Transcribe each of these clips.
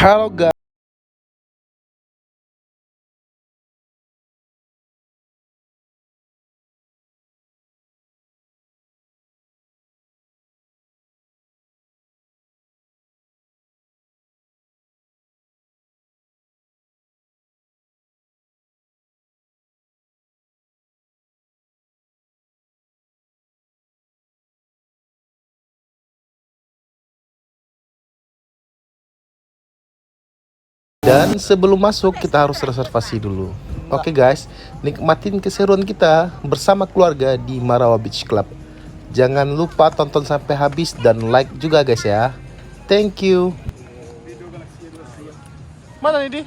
Halo guys. Dan sebelum masuk kita harus reservasi dulu. Oke guys, nikmatin keseruan kita bersama keluarga di Marawa Beach Club. Jangan lupa tonton sampai habis dan like juga guys ya. Thank you. Mana ini?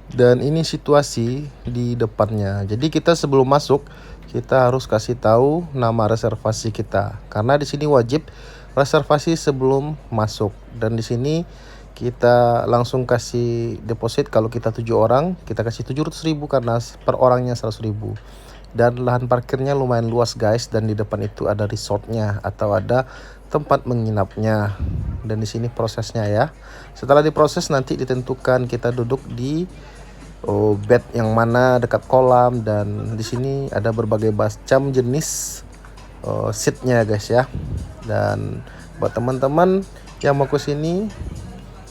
Dan ini situasi di depannya. Jadi kita sebelum masuk kita harus kasih tahu nama reservasi kita karena di sini wajib reservasi sebelum masuk. Dan di sini kita langsung kasih deposit. Kalau kita 7 orang kita kasih 700.000 karena per orangnya 100.000. Dan lahan parkirnya lumayan luas guys, dan di depan itu ada resortnya atau ada tempat menginapnya. Dan di sini prosesnya ya. Setelah diproses nanti ditentukan kita duduk di bed yang mana dekat kolam, dan di sini ada berbagai macam jenis seatnya guys ya. Dan buat teman-teman yang mau ke sini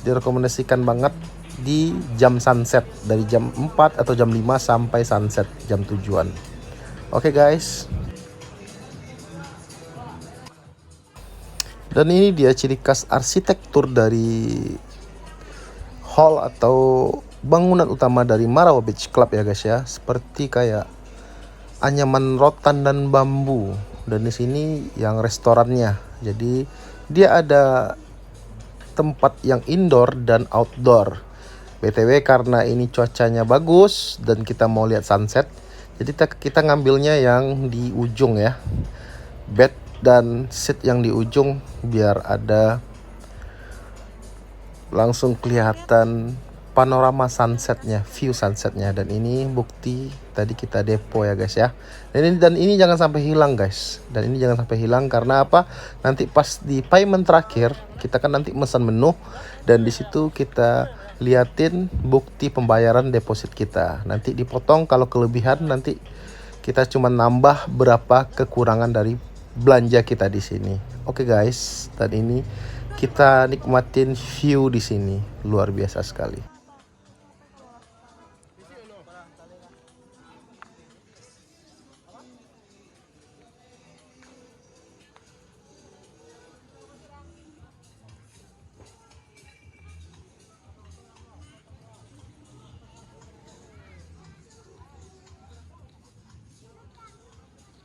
direkomendasikan banget di jam sunset, dari jam 4 atau jam 5 sampai sunset jam tujuan. Oke guys. Dan ini dia ciri khas arsitektur dari hall atau bangunan utama dari Marawa Beach Club ya guys ya. Seperti kayak anyaman rotan dan bambu. Dan di sini yang restorannya. Jadi dia ada tempat yang indoor dan outdoor. BTW karena ini cuacanya bagus dan kita mau lihat sunset, jadi kita ngambilnya yang di ujung ya. Bed dan seat yang di ujung biar ada langsung kelihatan panorama sunsetnya, view sunsetnya. Dan ini bukti tadi kita depo ya guys ya. Dan ini jangan sampai hilang guys. Dan ini jangan sampai hilang karena apa? Nanti pas di payment terakhir kita kan nanti pesan menu, dan di situ kita liatin bukti pembayaran deposit kita. Nanti dipotong kalau kelebihan, nanti kita cuma nambah berapa kekurangan dari belanja kita di sini. Oke guys, dan ini kita nikmatin view di sini luar biasa sekali.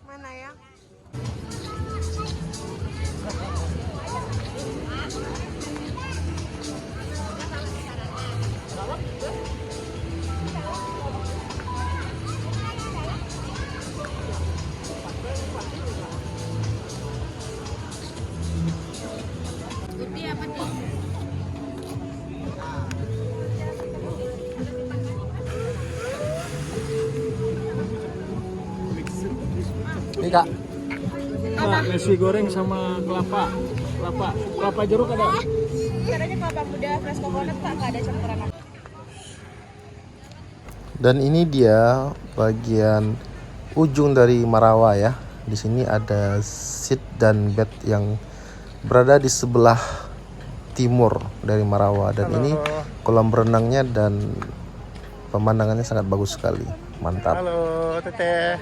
Mana ya? Putih apa nih? Ini kak, Nasi goreng sama kelapa jeruk ada. Caranya kelapa muda fresh coconut Pak, nggak ada campuran apa. dan ini dia bagian ujung dari Marawa ya. Di sini ada seat dan bed yang berada di sebelah timur dari Marawa, dan ini kolam berenangnya dan pemandangannya sangat bagus sekali. Mantap. Halo, Teteh.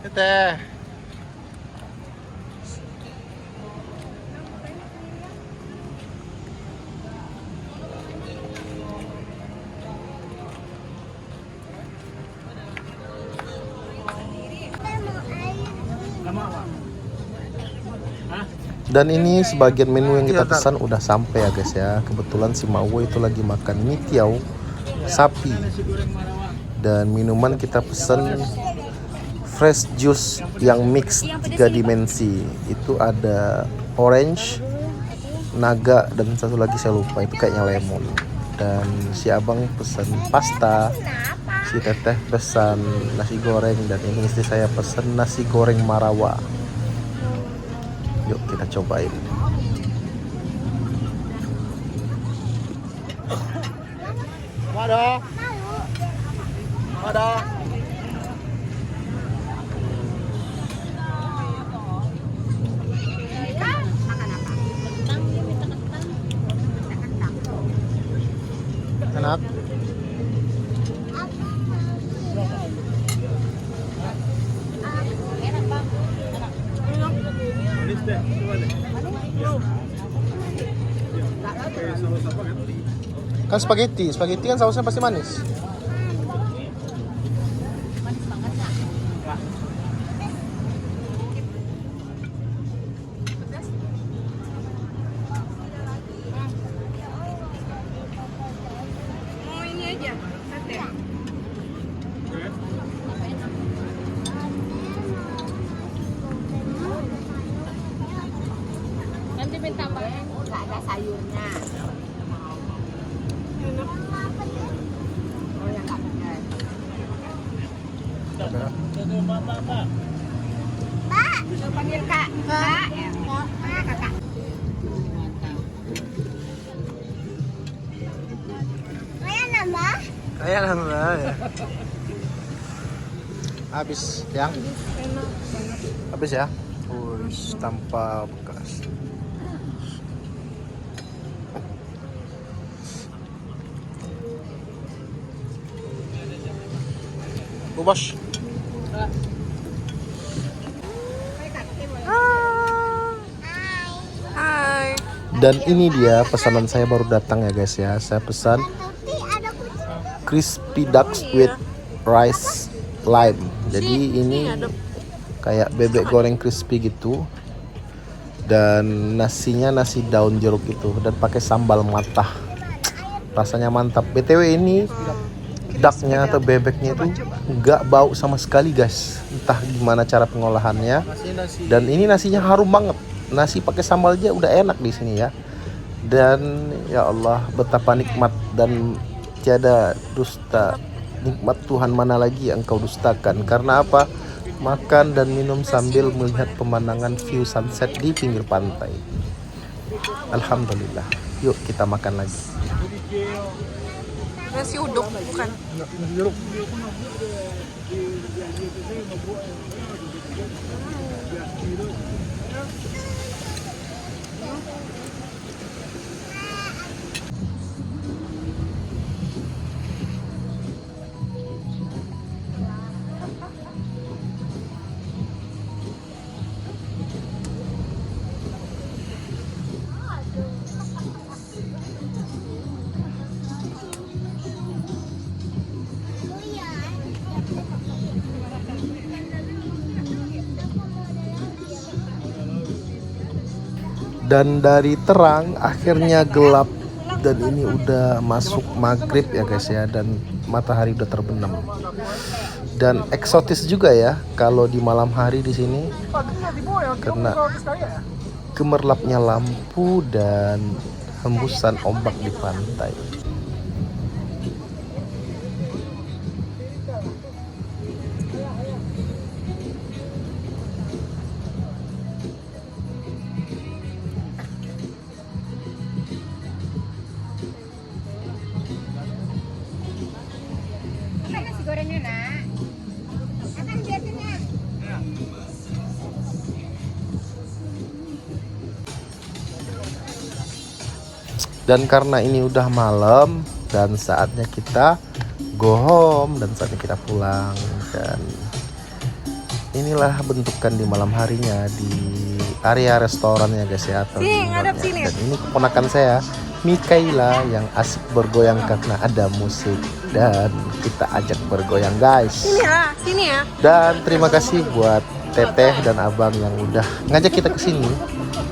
Teteh. Dan ini sebagian menu yang kita pesan udah sampai ya guys ya. Kebetulan si Mawo itu lagi makan mie tiaw sapi, dan minuman kita pesan fresh juice yang mix 3 dimensi. Itu ada orange, naga, dan satu lagi saya lupa, itu kayaknya lemon. Dan si abang pesan pasta, si teteh pesan nasi goreng, dan ini istri saya pesan nasi goreng Marawa. Yuk kita cobain. Ada. Ada. Enak. Manis deh. Coba deh. Kayak saus apa kan? Kan spaghetti kan sausnya pasti manis. Mau ini aja, sate. Nanti minta apa? Nggak ada sayurnya. Oh ya nggak benar. Mbak, panggil kak. Kak, ya. Kakak. Kayak nambah ya. Habis yang? Habis ya? Wih, tanpa bekas. Bos. Hai. Dan ini dia pesanan saya baru datang ya guys ya. Saya pesan crispy ducks with rice lime. Jadi ini kayak bebek goreng crispy gitu. Dan nasinya nasi daun jeruk itu dan pakai sambal matah. Rasanya mantap. BTW ini ducknya atau bebeknya itu nggak bau sama sekali guys. Entah gimana cara pengolahannya. Dan ini nasinya harum banget. Nasi pakai sambal aja udah enak di sini ya. Dan ya Allah betapa nikmat dan tiada dusta. Nikmat Tuhan mana lagi yang kau dustakan. Karena apa? Makan dan minum sambil melihat pemandangan view sunset di pinggir pantai. Alhamdulillah. Yuk kita makan lagi. Nasi uduk bukan? Dan dari terang akhirnya gelap. Dan ini udah masuk maghrib ya guys ya. Dan matahari udah terbenam. Dan eksotis juga ya kalau di malam hari di sini. Karena gemerlapnya lampu dan hembusan ombak di pantai. Nasi gorengnya nak. Akan biasanya. Dan karena ini udah malam dan saatnya kita go home dan saatnya kita pulang. Dan inilah bentukan di malam harinya di area restorannya guys ya, atau di luarnya. Dan ini keponakan saya Mikaela yang asik bergoyang karena ada musik dan kita ajak bergoyang guys. Sini ya. Dan terima kasih buat Teteh dan Abang yang udah ngajak kita ke sini.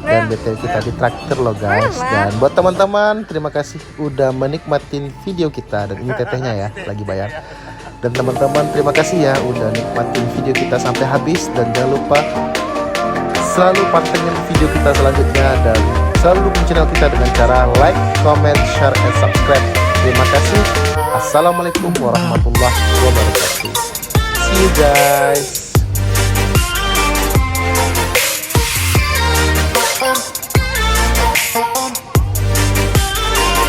Dan BTW kita ditraktir loh guys. Dan buat teman-teman terima kasih udah menikmatin video kita. Dan ini tetehnya ya lagi bayar. Dan teman-teman terima kasih ya udah nikmatin video kita sampai habis. Dan jangan lupa selalu pantengin video kita selanjutnya. Dan selalu dukung channel kita dengan cara like, comment, share, and subscribe. Terima kasih. Assalamualaikum warahmatullahi wabarakatuh. See you guys.